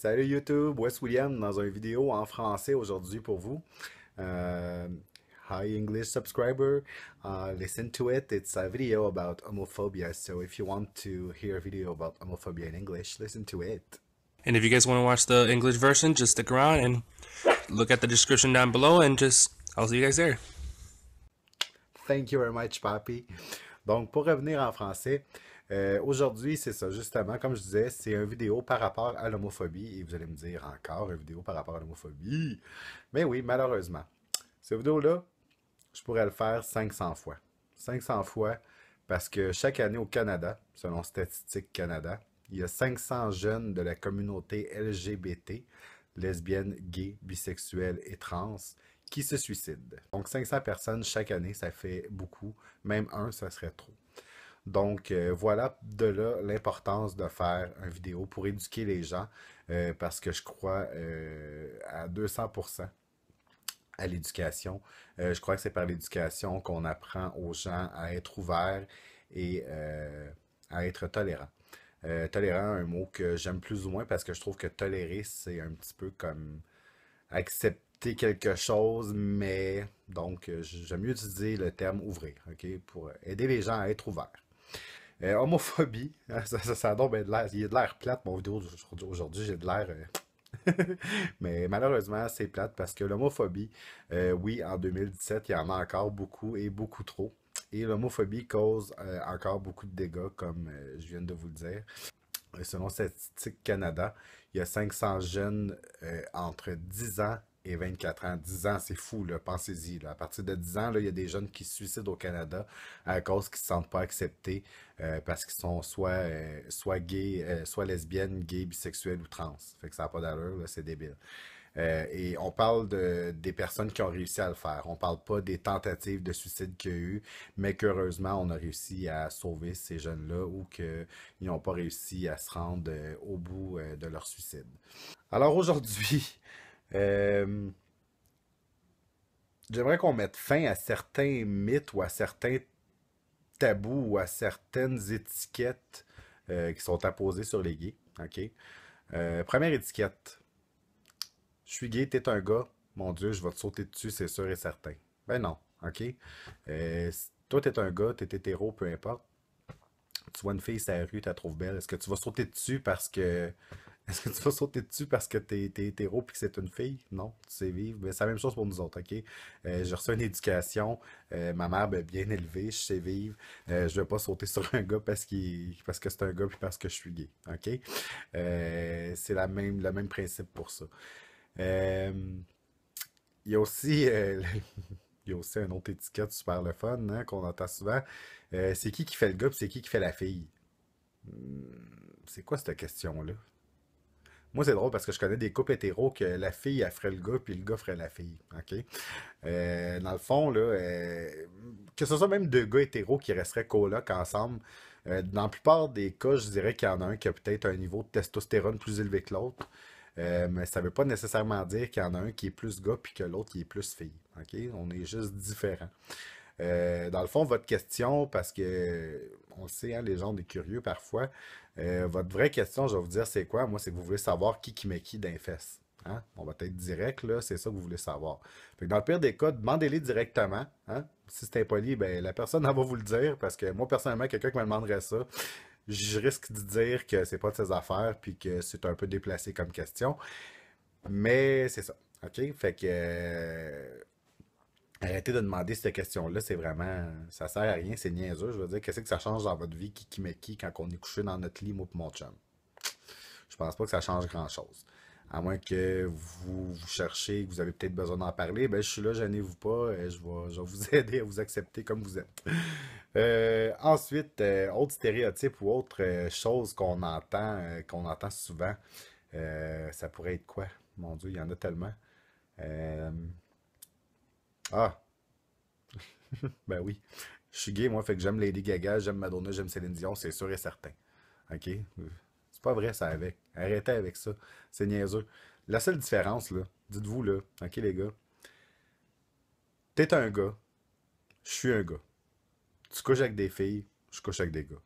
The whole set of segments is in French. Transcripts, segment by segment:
Salut YouTube, Wes William dans une vidéo en français aujourd'hui pour vous. Uh, Hi English subscriber, listen to it. It's a video about homophobia, so if you want to hear a video about homophobia in English, listen to it. And if you guys want to watch the English version, just stick around and look at the description down below and I'll see you guys there. Thank you very much, Papi. Donc, pour revenir en français, aujourd'hui, c'est ça, justement, comme je disais, c'est une vidéo par rapport à l'homophobie. Et vous allez me dire encore une vidéo par rapport à l'homophobie. Mais oui, malheureusement. Cette vidéo-là, je pourrais le faire 500 fois. 500 fois parce que chaque année au Canada, selon Statistique Canada, il y a 500 jeunes de la communauté LGBT, lesbiennes, gays, bisexuels et trans, qui se suicident. Donc 500 personnes chaque année, ça fait beaucoup. Même un, ça serait trop. Donc voilà de là l'importance de faire une vidéo pour éduquer les gens parce que je crois à 200% à l'éducation. Je crois que c'est par l'éducation qu'on apprend aux gens à être ouverts et à être tolérants. Tolérant, un mot que j'aime plus ou moins parce que je trouve que tolérer, c'est un petit peu comme accepter quelque chose, mais donc j'aime mieux utiliser le terme ouvrir, ok, pour aider les gens à être ouverts. Homophobie, ça a donc ben de l'air, il y a de l'air plate mon vidéo aujourd'hui, j'ai de l'air mais malheureusement, c'est plate parce que l'homophobie, oui, en 2017, il y en a encore beaucoup et beaucoup trop. Et l'homophobie cause encore beaucoup de dégâts, comme je viens de vous le dire. Selon Statistique Canada, il y a 500 jeunes entre 10 ans et 24 ans. 10 ans, c'est fou, là, pensez-y. Là. À partir de 10 ans, là, il y a des jeunes qui se suicident au Canada à cause qu'ils ne se sentent pas acceptés parce qu'ils sont soit gays, soit lesbiennes, gays, bisexuels ou trans. Fait que ça n'a pas d'allure, là, c'est débile. Et on parle des personnes qui ont réussi à le faire. On parle pas des tentatives de suicide qu'il y a eu, mais qu'heureusement, on a réussi à sauver ces jeunes-là ou qu'ils n'ont pas réussi à se rendre au bout de leur suicide. Alors aujourd'hui, euh, j'aimerais qu'on mette fin à certains mythes ou à certains tabous ou à certaines étiquettes qui sont apposées sur les gays. OK? Première étiquette. Je suis gay, t'es un gars. Mon Dieu, je vais te sauter dessus, c'est sûr et certain. Ben non, OK? Toi, t'es un gars, t'es hétéro, peu importe. Tu vois une fille sur la rue, tu la trouves belle. Est-ce que tu vas sauter dessus parce que. Est-ce que tu vas sauter dessus parce que t'es hétéro puis que c'est une fille? Non, tu sais vivre. Mais c'est la même chose pour nous autres, OK? J'ai reçu une éducation. Ma mère m'a bien élevé, je sais vivre. Je vais pas sauter sur un gars parce que c'est un gars puis parce que je suis gay, OK? C'est le même principe pour ça. Euh, il y a aussi, il y a aussi une autre étiquette super le fun hein, qu'on entend souvent. C'est qui fait le gars puis c'est qui fait la fille? C'est quoi cette question-là? Moi, c'est drôle parce que je connais des couples hétéros que la fille, elle ferait le gars, puis le gars ferait la fille. OK? Dans le fond, là, que ce soit même deux gars hétéros qui resteraient colocs ensemble, dans la plupart des cas, je dirais qu'il y en a un qui a peut-être un niveau de testostérone plus élevé que l'autre. Mais ça veut pas nécessairement dire qu'il y en a un qui est plus gars puis que l'autre qui est plus fille. OK? On est juste différents. Dans le fond, votre question, parce que on le sait, hein, les gens sont des curieux parfois, votre vraie question, je vais vous dire, c'est quoi? Moi, c'est que vous voulez savoir qui met qui dans les fesses. Hein? On va être direct, là, c'est ça que vous voulez savoir. Fait que dans le pire des cas, demandez-les directement. Hein? Si c'est impoli, ben, la personne elle va vous le dire, parce que moi, personnellement, quelqu'un qui me demanderait ça, je risque de dire que c'est pas de ses affaires, puis que c'est un peu déplacé comme question. Mais c'est ça. OK? Fait que arrêtez de demander cette question-là, c'est vraiment. Ça sert à rien, c'est niaiseux. Je veux dire, qu'est-ce que ça change dans votre vie, qui met qui quand on est couché dans notre lit, moi et mon chum? Je pense pas que ça change grand-chose. À moins que vous cherchez, que vous avez peut-être besoin d'en parler, ben je suis là, gênez-vous pas, je vais vous aider à vous accepter comme vous êtes. Ensuite, autre stéréotype ou autre chose qu'on entend souvent, ça pourrait être quoi? Mon Dieu, il y en a tellement. Euh, ah, ben oui. Je suis gay, moi, fait que j'aime Lady Gaga, j'aime Madonna, j'aime Céline Dion, c'est sûr et certain. OK? C'est pas vrai, ça, avec. Arrêtez avec ça. C'est niaiseux. La seule différence, là, dites-vous, là, OK, les gars, t'es un gars, je suis un gars. Tu couches avec des filles, je couche avec des gars.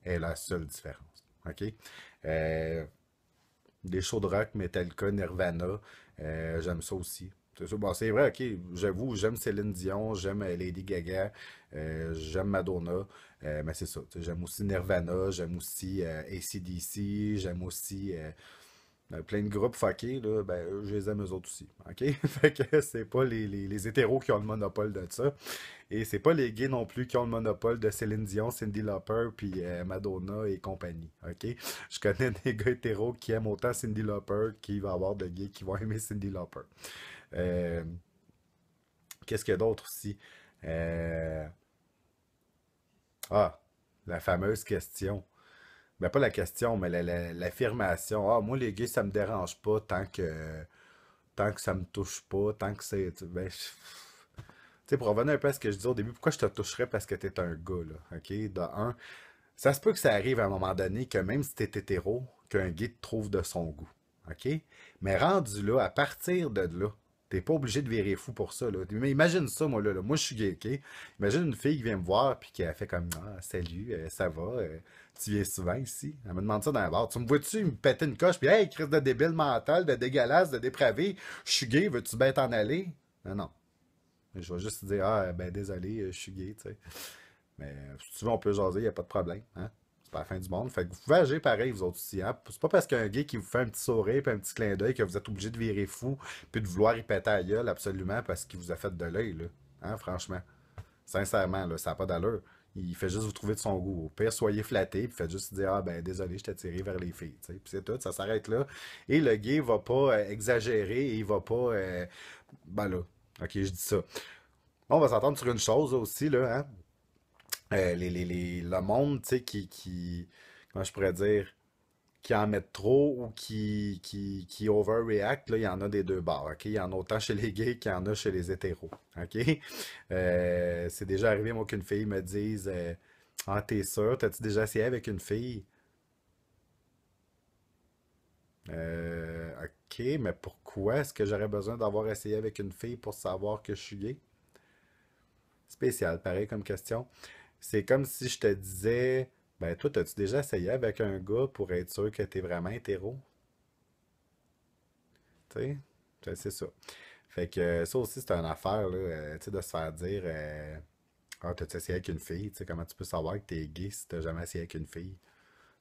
Et la seule différence. OK? Euh, des shows de rock, Metallica, Nirvana, j'aime ça aussi. C'est ça. Bon, c'est vrai, ok, j'avoue, j'aime Céline Dion, j'aime Lady Gaga, j'aime Madonna, mais c'est ça. Tu sais, j'aime aussi Nirvana, j'aime aussi AC/DC, j'aime aussi plein de groupes fuckés, là, ben, je les aime eux autres aussi. OK? Fait que c'est pas les hétéros qui ont le monopole de ça. Et c'est pas les gays non plus qui ont le monopole de Céline Dion, Cyndi Lauper, puis Madonna et compagnie. OK? Je connais des gars hétéros qui aiment autant Cyndi Lauper qu'il va y avoir de gays qui vont aimer Cyndi Lauper. Euh, Qu'est-ce qu'il y a d'autre aussi? Euh, Ah, la fameuse question. Ben, pas la question, mais l'affirmation. Ah, moi, les gays, ça me dérange pas tant que ça me touche pas, tant que c'est. Ben, tu sais, pour revenir un peu à ce que je disais au début, pourquoi je te toucherais parce que t'es un gars, là? OK? De un, ça se peut que ça arrive à un moment donné que même si t'es hétéro, qu'un gay te trouve de son goût. OK? Mais rendu là, à partir de là, t'es pas obligé de virer fou pour ça, là. Mais imagine ça, moi, là. Moi, je suis gay, OK? Imagine une fille qui vient me voir puis qui a fait comme ah, salut, ça va, tu viens souvent ici? Elle me demande ça dans un bar. Tu me vois-tu me péter une coche puis hey, crise de débile mental, de dégueulasse, de dépravé, je suis gay, veux-tu bien t'en aller? Non, non. Je vais juste dire ah, ben désolé, je suis gay, tu sais. Mais si tu veux, on peut jaser, il n'y a pas de problème. Hein? C'est pas la fin du monde. Fait que vous pouvez agir pareil, vous autres aussi. Hein? C'est pas parce qu'un gay qui vous fait un petit sourire et un petit clin d'œil que vous êtes obligé de virer fou puis de vouloir y péter à la gueule absolument parce qu'il vous a fait de l'œil, là. Hein, franchement. Sincèrement, là, ça n'a pas d'allure. Il fait juste vous trouver de son goût. Au pire, soyez flatté, puis faites juste dire ah ben désolé, je t'ai tiré vers les filles. Puis c'est tout, ça s'arrête là. Et le gay va pas exagérer et il va pas. Ben là, ok, je dis ça. On va s'entendre sur une chose là, aussi, là, hein? Le monde, tu sais, comment je pourrais dire, qui en mettent trop ou qui overreact, là, il y en a des deux bords, ok? Il y en a autant chez les gays qu'il y en a chez les hétéros, ok? C'est déjà arrivé, moi, qu'une fille me dise, ah, t'es sûr, t'as-tu déjà essayé avec une fille? Ok, mais pourquoi est-ce que j'aurais besoin d'avoir essayé avec une fille pour savoir que je suis gay? Spécial, pareil comme question. C'est comme si je te disais, ben toi, t'as-tu déjà essayé avec un gars pour être sûr que t'es vraiment hétéro? Tu sais? C'est ça. Fait que ça aussi, c'est une affaire, là, tu sais, de se faire dire, ah, t'as-tu essayé avec une fille? Tu sais, comment tu peux savoir que t'es gay si t'as jamais essayé avec une fille?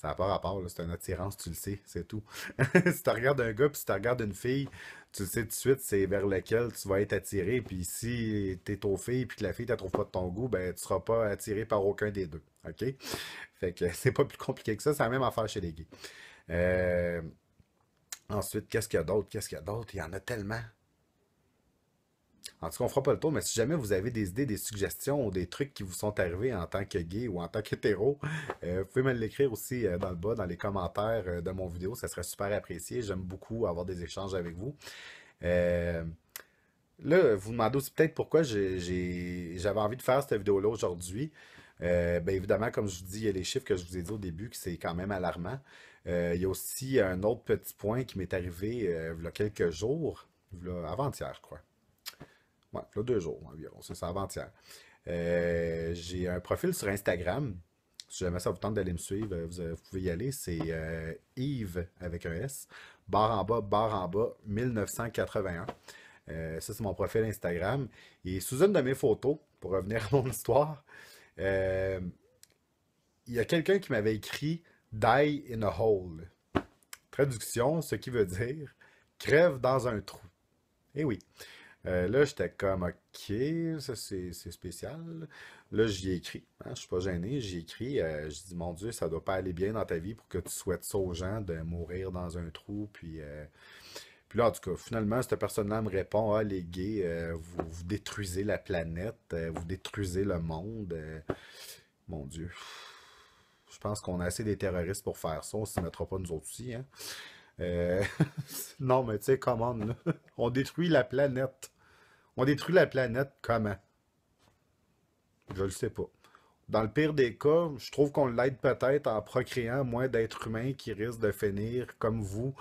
Ça n'a pas rapport, là, c'est une attirance, tu le sais, c'est tout. Si tu regardes un gars puis si tu regardes une fille, tu le sais tout de suite, c'est vers lequel tu vas être attiré. Puis si t'es aux filles puis que la fille ne trouve pas de ton goût, ben tu seras pas attiré par aucun des deux. OK? Fait que c'est pas plus compliqué que ça, c'est la même affaire chez les gays. Euh, Ensuite, qu'est-ce qu'il y a d'autre? Qu'est-ce qu'il y a d'autre? Il y en a tellement. En tout cas, on fera pas le tour, mais si jamais vous avez des idées, des suggestions ou des trucs qui vous sont arrivés en tant que gay ou en tant qu'hétéro, vous pouvez me l'écrire aussi dans le bas, dans les commentaires de mon vidéo. Ça serait super apprécié. J'aime beaucoup avoir des échanges avec vous. Euh, Là, vous demandez aussi peut-être pourquoi j'avais envie de faire cette vidéo-là aujourd'hui. Ben évidemment, comme je vous dis, il y a les chiffres que je vous ai dit au début, que c'est quand même alarmant. Il y a aussi un autre petit point qui m'est arrivé il y a quelques jours, avant-hier, je crois. Ouais, là, 2 jours environ, c'est ça, avant-hier. J'ai un profil sur Instagram. Si jamais ça vous tente d'aller me suivre, vous pouvez y aller. C'est Yves avec un S, barre en bas, 1981. Ça, c'est mon profil Instagram. Et sous une de mes photos, pour revenir à mon histoire, euh, il y a quelqu'un qui m'avait écrit Die in a hole. Traduction, ce qui veut dire crève dans un trou. Eh oui. Là, j'étais comme, OK, ça c'est spécial. Là, j'y ai écrit. Hein, je suis pas gêné. J'y ai écrit. Je dis, mon Dieu, ça doit pas aller bien dans ta vie pour que tu souhaites ça aux gens de mourir dans un trou. Puis là, en tout cas, finalement, cette personne-là me répond, ah, les gays, vous détruisez la planète, vous détruisez le monde. Mon Dieu. Je pense qu'on a assez des terroristes pour faire ça. On s'y mettra pas nous autres aussi, hein. Euh, Non, mais tu sais, comment, là? On détruit la planète. On détruit la planète comment? Je le sais pas. Dans le pire des cas, je trouve qu'on l'aide peut-être en procréant moins d'êtres humains qui risquent de finir comme vous,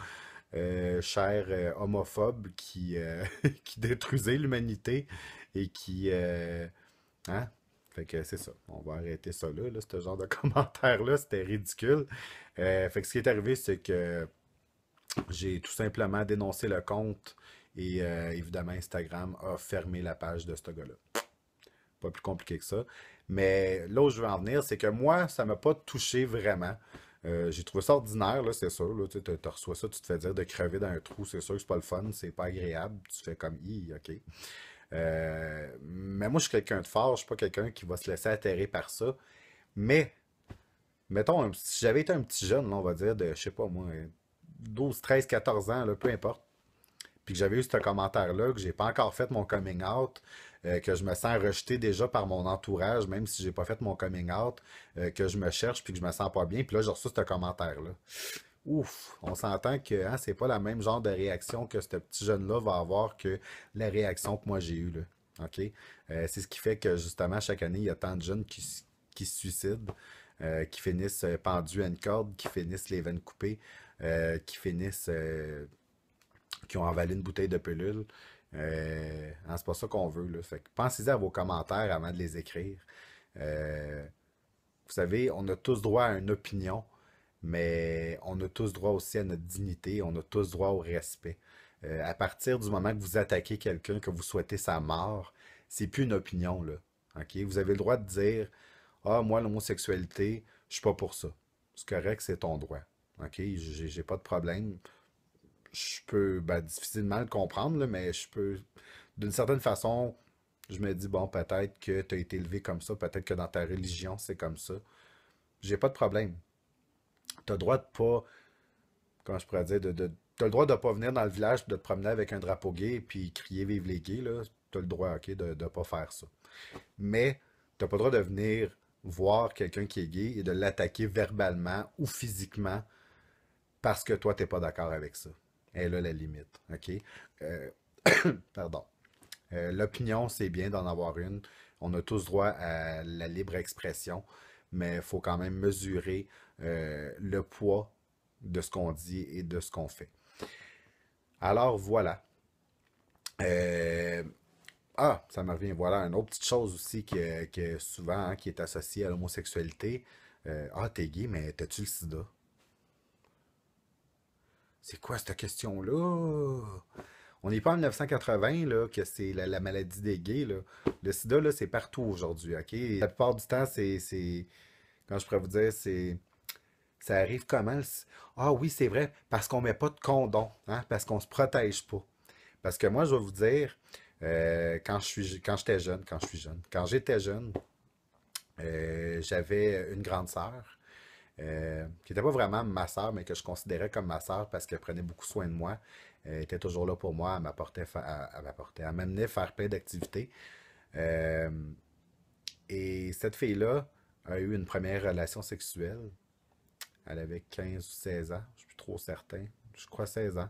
chers homophobes qui détruisez l'humanité et hein? Fait que c'est ça. On va arrêter ça là, ce genre de commentaire-là, c'était ridicule. Fait que ce qui est arrivé, c'est que J'ai tout simplement dénoncé le compte et évidemment Instagram a fermé la page de ce gars-là. Pas plus compliqué que ça. Mais là où je veux en venir, c'est que moi, ça m'a pas touché vraiment. J'ai trouvé ça ordinaire, là, c'est sûr. Là, tu reçois ça, tu te fais dire de crever dans un trou, c'est sûr que c'est pas le fun, c'est pas agréable. Tu fais comme, ok. Mais moi, je suis quelqu'un de fort, je suis pas quelqu'un qui va se laisser atterrer par ça. Mais, mettons, si j'avais été un petit jeune, là, on va dire, de, je sais pas moi, 12, 13, 14 ans, là, peu importe, puis que j'avais eu ce commentaire-là, que j'ai pas encore fait mon coming out, que je me sens rejeté déjà par mon entourage, même si j'ai pas fait mon coming out, que je me cherche puis que je me sens pas bien, puis là j'ai reçu ce commentaire-là. Ouf, on s'entend que hein, c'est pas la même genre de réaction que ce petit jeune-là va avoir que la réaction que moi j'ai eue, là. OK? C'est ce qui fait que justement, chaque année, il y a tant de jeunes qui se suicident, qui finissent pendus à une corde, qui finissent les veines coupées, qui finissent qui ont avalé une bouteille de pilule. Hein, c'est pas ça qu'on veut. Là. Fait que pensez-y à vos commentaires avant de les écrire. Euh, vous savez, on a tous droit à une opinion, mais on a tous droit aussi à notre dignité, on a tous droit au respect. À partir du moment que vous attaquez quelqu'un, que vous souhaitez sa mort, c'est plus une opinion, là. OK? Vous avez le droit de dire ah, moi, l'homosexualité, je suis pas pour ça. C'est correct, c'est ton droit. OK? J'ai pas de problème. Je peux difficilement le comprendre, là, mais je peux, d'une certaine façon, je me dis, bon, peut-être que tu as été élevé comme ça, peut-être que dans ta religion, c'est comme ça. J'ai pas de problème. Tu as le droit de pas, comment je pourrais dire, t'as le droit de pas venir dans le village de te promener avec un drapeau gay puis crier vive les gays, là. T'as le droit, ok, de pas faire ça. Mais t'as pas le droit de venir voir quelqu'un qui est gay et de l'attaquer verbalement ou physiquement parce que toi, t'es pas d'accord avec ça. Et là, la limite, ok? Euh, pardon. L'opinion, c'est bien d'en avoir une. On a tous droit à la libre expression, mais il faut quand même mesurer le poids de ce qu'on dit et de ce qu'on fait. Alors voilà. Euh, ça me revient. Voilà, une autre petite chose aussi que souvent hein, qui est associée à l'homosexualité. T'es gay, mais t'as-tu le sida? C'est quoi cette question-là? On n'est pas en 1980, là, que c'est la maladie des gays, là. Le sida, là, c'est partout aujourd'hui, OK? La plupart du temps, quand je pourrais vous dire, ça arrive comment? Ah oui, c'est vrai, parce qu'on met pas de condom, hein, parce qu'on se protège pas. Parce que moi, je vais vous dire, quand j'étais jeune, quand j'étais jeune, j'avais une grande sœur, qui n'était pas vraiment ma sœur, mais que je considérais comme ma sœur parce qu'elle prenait beaucoup soin de moi. Elle était toujours là pour moi, elle m'amenait faire plein d'activités. Euh, et cette fille-là a eu une première relation sexuelle. Elle avait 15 ou 16 ans, je suis plus trop certain. Je crois 16 ans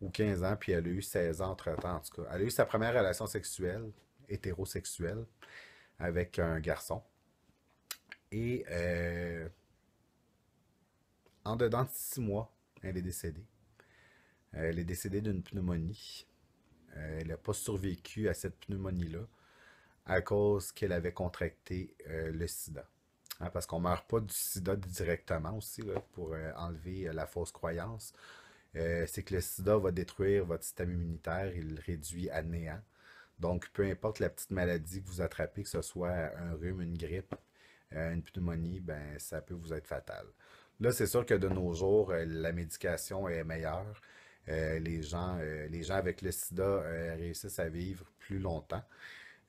ou 15 ans, puis elle a eu 16 ans entre-temps, en tout cas. Elle a eu sa première relation sexuelle, hétérosexuelle, avec un garçon. Et en dedans de 6 mois, elle est décédée. Elle est décédée d'une pneumonie. Elle n'a pas survécu à cette pneumonie-là à cause qu'elle avait contracté le sida. Hein, parce qu'on ne meurt pas du sida directement aussi, là, pour enlever la fausse croyance. C'est que le sida va détruire votre système immunitaire, il le réduit à néant. Donc, peu importe la petite maladie que vous attrapez, que ce soit un rhume, une grippe, une pneumonie, ben, ça peut vous être fatal. Là, c'est sûr que de nos jours, la médication est meilleure. Les gens avec le sida réussissent à vivre plus longtemps.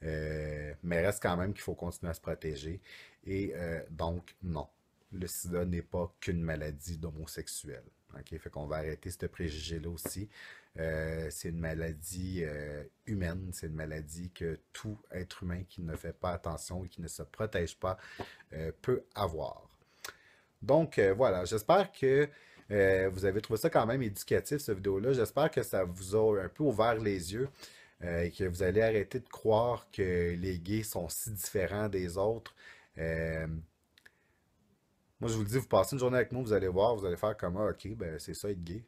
Mais reste quand même qu'il faut continuer à se protéger. Et donc, non, le sida n'est pas qu'une maladie d'homosexuel. OK? Fait qu'on va arrêter ce préjugé-là aussi. C'est une maladie humaine, c'est une maladie que tout être humain qui ne fait pas attention et qui ne se protège pas peut avoir. Donc voilà, j'espère que vous avez trouvé ça quand même éducatif, cette vidéo-là. J'espère que ça vous a un peu ouvert les yeux et que vous allez arrêter de croire que les gays sont si différents des autres. Euh, Moi, je vous le dis, vous passez une journée avec nous, vous allez voir, vous allez faire comme, ah, ok, ben c'est ça être gay.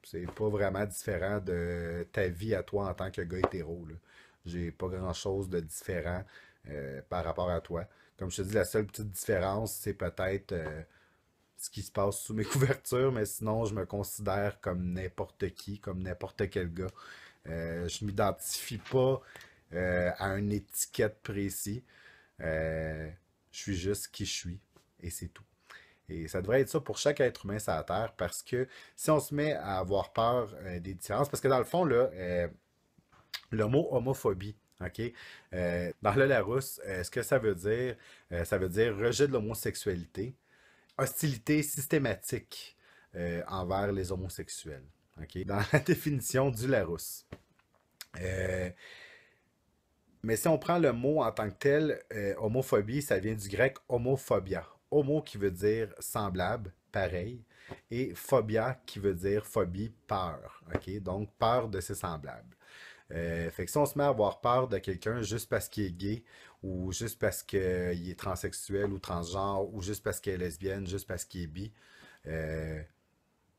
C'est pas vraiment différent de ta vie à toi en tant que gars hétéro, là. J'ai pas grand-chose de différent par rapport à toi. Comme je te dis, la seule petite différence, c'est peut-être ce qui se passe sous mes couvertures, mais sinon, je me considère comme n'importe qui, comme n'importe quel gars. Je m'identifie pas à une étiquette précise. Euh, je suis juste qui je suis, et c'est tout. Et ça devrait être ça pour chaque être humain sur la Terre, parce que si on se met à avoir peur des différences, parce que dans le fond, là, le mot homophobie, OK? Dans le Larousse, ce que ça veut dire rejet de l'homosexualité, hostilité systématique envers les homosexuels, OK? Dans la définition du Larousse. Euh, mais si on prend le mot en tant que tel, homophobie, ça vient du grec homophobia. Homo qui veut dire semblable, pareil, et phobia qui veut dire phobie, peur. OK? Donc, peur de ses semblables. Fait que si on se met à avoir peur de quelqu'un juste parce qu'il est gay, ou juste parce qu'il est transsexuel ou transgenre, ou juste parce qu'il est lesbienne, juste parce qu'il est bi, euh,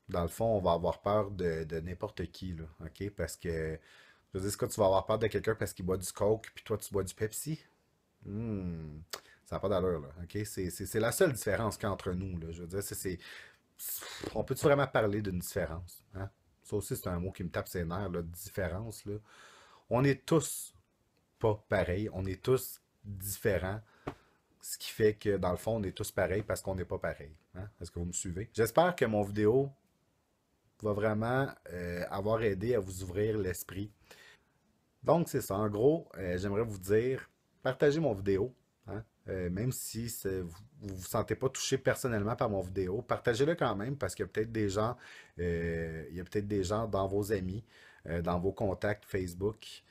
dans le fond, on va avoir peur de n'importe qui, là, OK? Parce que, je veux dire, est-ce que tu vas avoir peur de quelqu'un parce qu'il boit du Coke, puis toi, tu bois du Pepsi? Hmm, ça n'a pas d'allure, là, OK? C'est la seule différence qu'il y a entre nous, là. Je veux dire, on peut-tu vraiment parler d'une différence, hein? Ça aussi, c'est un mot qui me tape ses nerfs, là, différence, là. On est tous pas pareils, on est tous différents, ce qui fait que dans le fond, on est tous pareils parce qu'on n'est pas pareil. Hein? Est-ce que vous me suivez? J'espère que mon vidéo va vraiment avoir aidé à vous ouvrir l'esprit. Donc, c'est ça. En gros, j'aimerais vous dire, partagez mon vidéo. Hein? Même si vous vous sentez pas touché personnellement par mon vidéo, partagez-le quand même parce qu'il y a peut-être des gens, il y a peut-être des gens dans vos amis, dans vos contacts Facebook,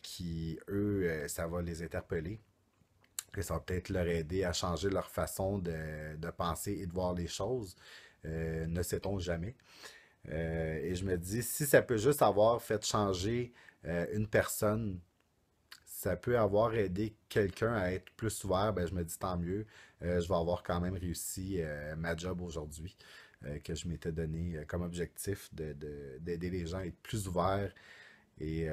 qui, eux, ça va les interpeller. Et ça va peut-être leur aider à changer leur façon de penser et de voir les choses. Ne sait-on jamais. Et je me dis, si ça peut juste avoir fait changer une personne, ça peut avoir aidé quelqu'un à être plus ouvert, ben je me dis tant mieux. Je vais avoir quand même réussi ma job aujourd'hui, que je m'étais donné comme objectif d'aider les gens à être plus ouverts. Et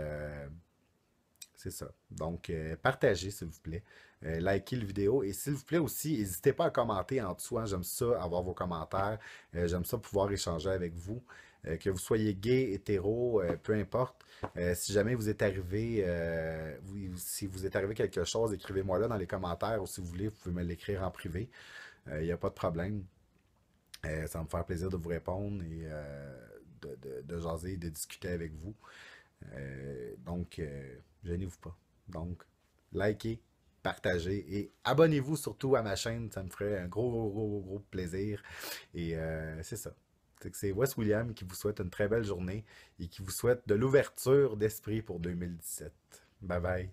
c'est ça. Donc, partagez, s'il vous plaît. Likez le vidéo. Et s'il vous plaît aussi, n'hésitez pas à commenter en dessous. Hein. J'aime ça, avoir vos commentaires. J'aime ça pouvoir échanger avec vous. Que vous soyez gay, hétéro, peu importe. Si jamais vous est arrivé, si vous est arrivé quelque chose, écrivez-moi là dans les commentaires ou si vous voulez, vous pouvez me l'écrire en privé. Il n'y a pas de problème. Ça va me faire plaisir de vous répondre et de jaser et de discuter avec vous. Donc, gênez-vous pas. Donc, likez, partagez et abonnez-vous surtout à ma chaîne. Ça me ferait un gros, gros, gros, gros plaisir. Et c'est ça. C'est Wes William qui vous souhaite une très belle journée et qui vous souhaite de l'ouverture d'esprit pour 2017. Bye bye.